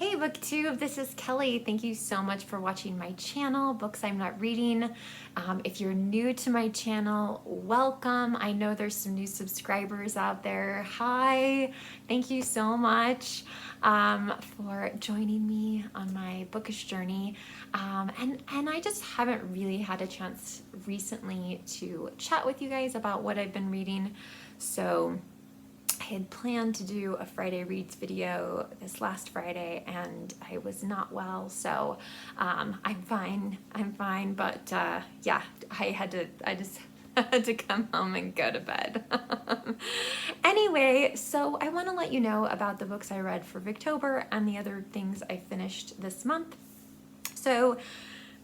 Hey BookTube, this is Kelly. Thank you so much for watching my channel, Books I'm Not Reading. If you're new to my channel, welcome. I know there's some new subscribers out there. Hi, thank you so much for joining me on my bookish journey. And I just haven't really had a chance recently to chat with you guys about what I've been reading. So I had planned to do a Friday Reads video this last Friday and I was not well, so I'm fine, but yeah, I just had to come home and go to bed. Anyway, so I want to let you know about the books I read for Victober and the other things I finished this month. So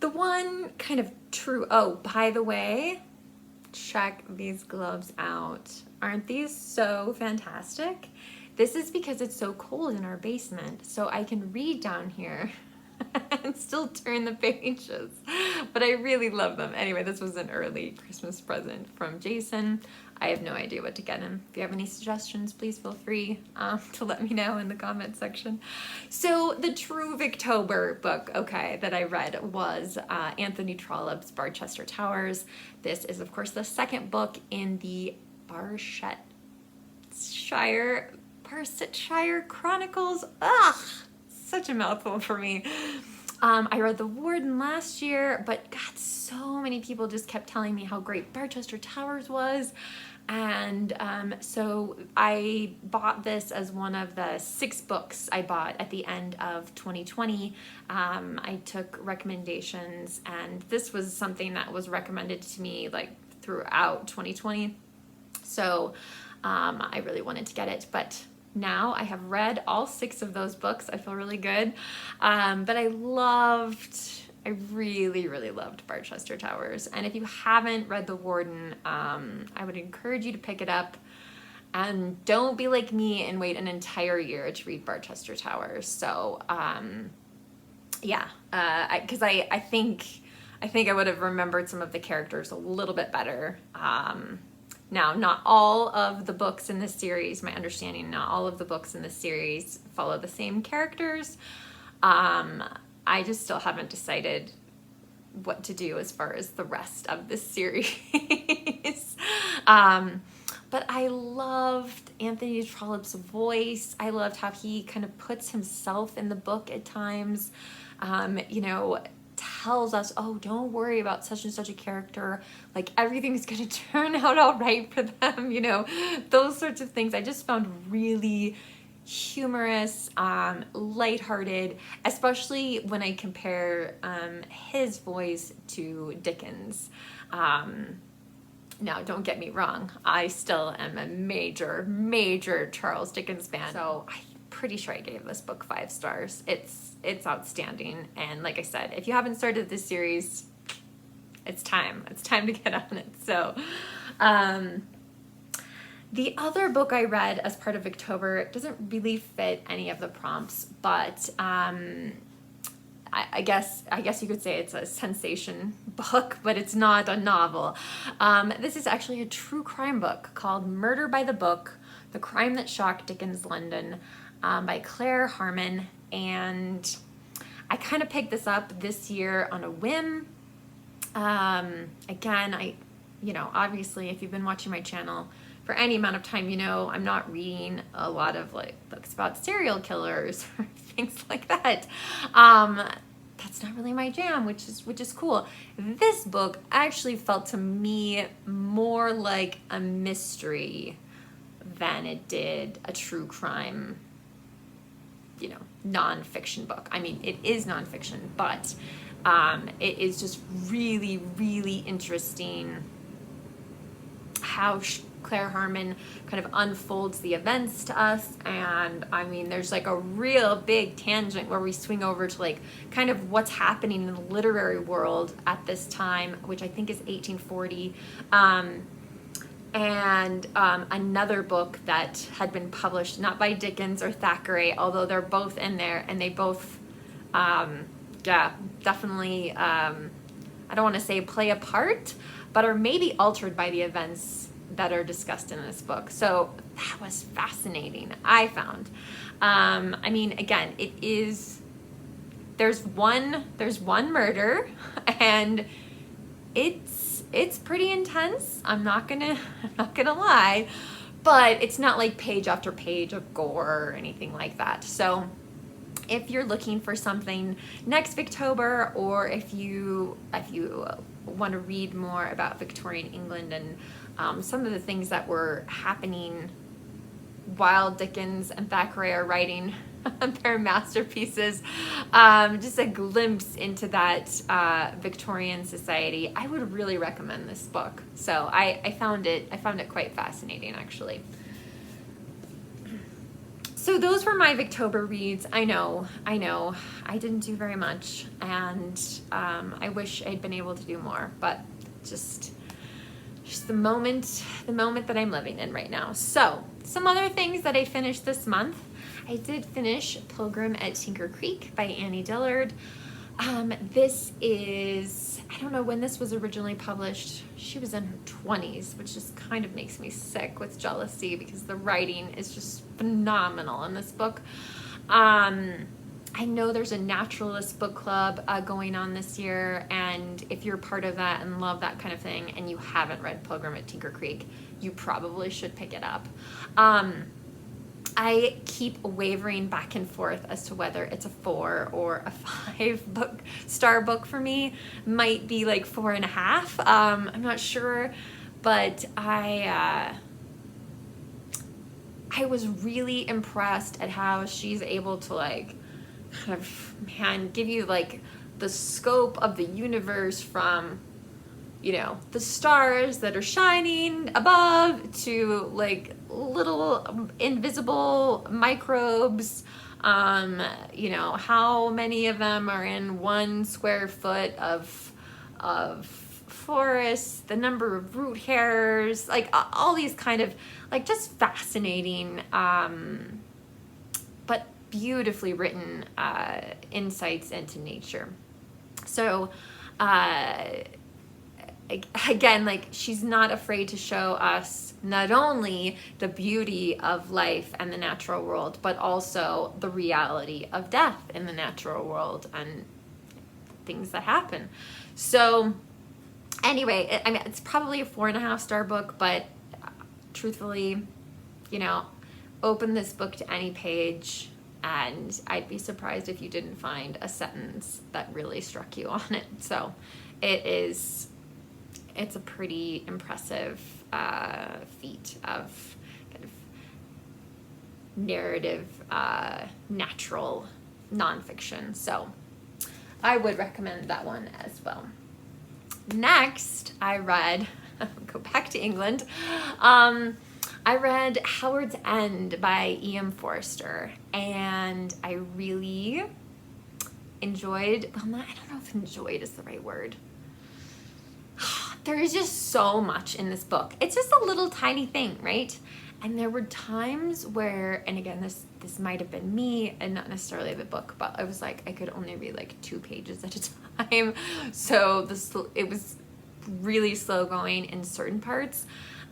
the one kind of true, oh, by the way, check these gloves out. Aren't these so fantastic? This is because it's so cold in our basement, so I can read down here and still turn the pages, but I really love them. Anyway, this was an early Christmas present from Jason. I have no idea what to get him. If you have any suggestions, please feel free to let me know in the comment section. So the true Victober book, okay, that I read was Anthony Trollope's Barchester Towers. This is, of course, the second book in the Barchester Chronicles. Ugh, such a mouthful for me. I read The Warden last year, but God, so many people just kept telling me how great Barchester Towers was. And so I bought this as one of the 6 books I bought at the end of 2020. I took recommendations, and this was something that was recommended to me like throughout 2020. So I really wanted to get it, but now I have read all 6 of those books. I feel really good. But I really, really loved Barchester Towers. And if you haven't read The Warden, I would encourage you to pick it up. And don't be like me and wait an entire year to read Barchester Towers. So, yeah, because I think I would have remembered some of the characters a little bit better. Now, not all of the books in this series, my understanding, not all of the books in this series follow the same characters. I just still haven't decided what to do as far as the rest of this series. But I loved Anthony Trollope's voice. I loved how he kind of puts himself in the book at times. You know, tells us, oh, don't worry about such and such a character, like everything's gonna turn out all right for them, you know, those sorts of things I just found really humorous, lighthearted, especially when I compare his voice to Dickens. Now, don't get me wrong, I still am a major Charles Dickens fan, so I'm pretty sure I gave this book 5 stars. It's outstanding, and like I said, if you haven't started this series, it's time to get on it. So the other book I read as part of Victober doesn't really fit any of the prompts, but I guess you could say it's a sensation book, but it's not a novel. This is actually a true crime book called Murder by the Book: The Crime That Shocked Dickens' London, by Claire Harman. And I kind of picked this up this year on a whim. Again, you know, obviously if you've been watching my channel for any amount of time, you know I'm not reading a lot of like books about serial killers or things like that. That's not really my jam, which is cool. This book actually felt to me more like a mystery than it did a true crime, you know, nonfiction book. I mean, it is nonfiction, but it is just really, really interesting how Claire Harman kind of unfolds the events to us. And I mean, there's like a real big tangent where we swing over to like kind of what's happening in the literary world at this time, which I think is 1840. And another book that had been published, not by Dickens or Thackeray, although they're both in there, and they both, yeah, definitely, I don't want to say play a part, but are maybe altered by the events that are discussed in this book. So that was fascinating, I found. I mean, again, there's one murder, and it's pretty intense. I'm not gonna lie, but it's not like page after page of gore or anything like that. So if you're looking for something next Victober, or if you want to read more about Victorian England and some of the things that were happening while Dickens and Thackeray are writing their masterpieces, just a glimpse into that Victorian society, I would really recommend this book. So I found it quite fascinating, actually. So those were my Victober reads. I know, I didn't do very much, and I wish I'd been able to do more, but just the moment that I'm living in right now. So some other things that I finished this month. I did finish Pilgrim at Tinker Creek by Annie Dillard. This is, I don't know when this was originally published. She was in her 20s, which just kind of makes me sick with jealousy because the writing is just phenomenal in this book. I know there's a naturalist book club going on this year, and if you're part of that and love that kind of thing and you haven't read Pilgrim at Tinker Creek, you probably should pick it up. I keep wavering back and forth as to whether it's a 4 or a 5 star book for me. Might be like 4.5. I'm not sure, but I was really impressed at how she's able to like kind of give you like the scope of the universe, from the stars that are shining above to like little invisible microbes, how many of them are in 1 square foot of forest, the number of root hairs, like all these kind of like just fascinating but beautifully written insights into nature. So again, like she's not afraid to show us not only the beauty of life and the natural world, but also the reality of death in the natural world and things that happen. So anyway, I mean, it's probably a 4.5 star book, but truthfully, open this book to any page and I'd be surprised if you didn't find a sentence that really struck you on it. So it's a pretty impressive feat of kind of narrative, natural nonfiction. So I would recommend that one as well. Next, I read, go back to England, I read Howard's End by E.M. Forster, and I really enjoyed, I don't know if enjoyed is the right word. There is just so much in this book. It's just a little tiny thing, right? And there were times where, and again, this might have been me and not necessarily the book, but I was like, I could only read like 2 pages at a time. So it was really slow going in certain parts.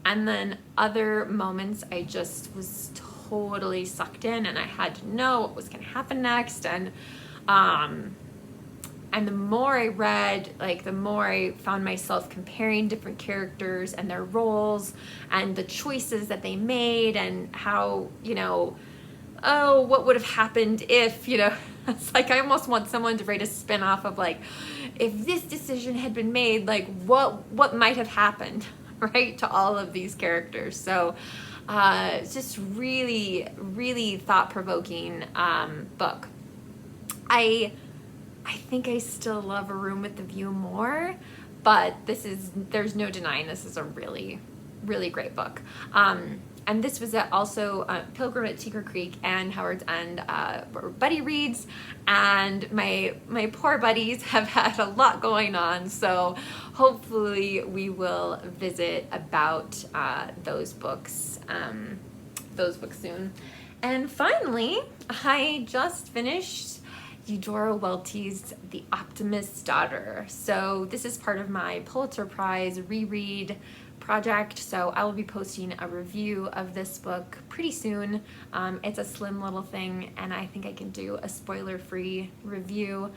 And then other moments I just was totally sucked in and I had to know what was going to happen next. And the more I read, like the more I found myself comparing different characters and their roles and the choices that they made and how, what would have happened if, it's like I almost want someone to write a spin-off of like, if this decision had been made, like what might have happened, right, to all of these characters. So it's just really, really thought-provoking book. I think I still love A Room with the View more, but there's no denying this is a really, really great book. And this was also Pilgrim at Tinker Creek and Howard's End were buddy reads, and my poor buddies have had a lot going on, so hopefully we will visit about those books soon. And finally, I just finished Eudora Welty's The Optimist's Daughter. So this is part of my Pulitzer Prize reread project, so I will be posting a review of this book pretty soon. It's a slim little thing, and I think I can do a spoiler-free review.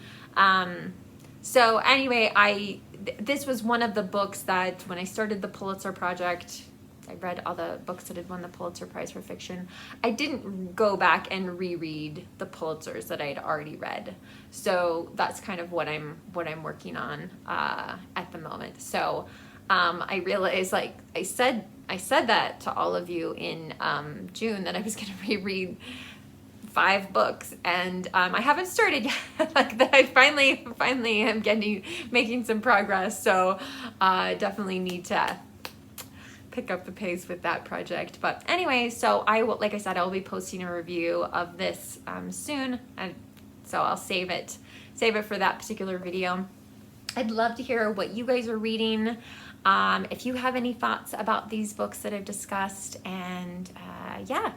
So anyway, this was one of the books that when I started the Pulitzer Project, I read all the books that had won the Pulitzer Prize for fiction. I didn't go back and reread the Pulitzers that I had already read. So that's kind of what I'm working on at the moment. So I realized, like I said that to all of you in June, that I was going to reread 5 books, and I haven't started yet. Like that, I finally am making some progress. So definitely need to pick up the pace with that project. But anyway, so like I said, I will be posting a review of this soon, and so I'll save it for that particular video. I'd love to hear what you guys are reading. If you have any thoughts about these books that I've discussed, and yeah,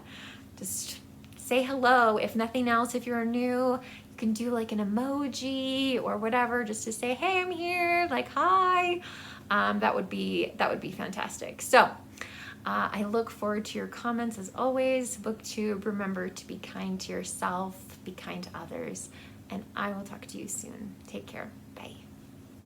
just say hello. If nothing else, if you're new, you can do like an emoji or whatever, just to say, hey, I'm here, like, hi. That would be fantastic. So I look forward to your comments as always. BookTube, remember to be kind to yourself, be kind to others, and I will talk to you soon. Take care. Bye.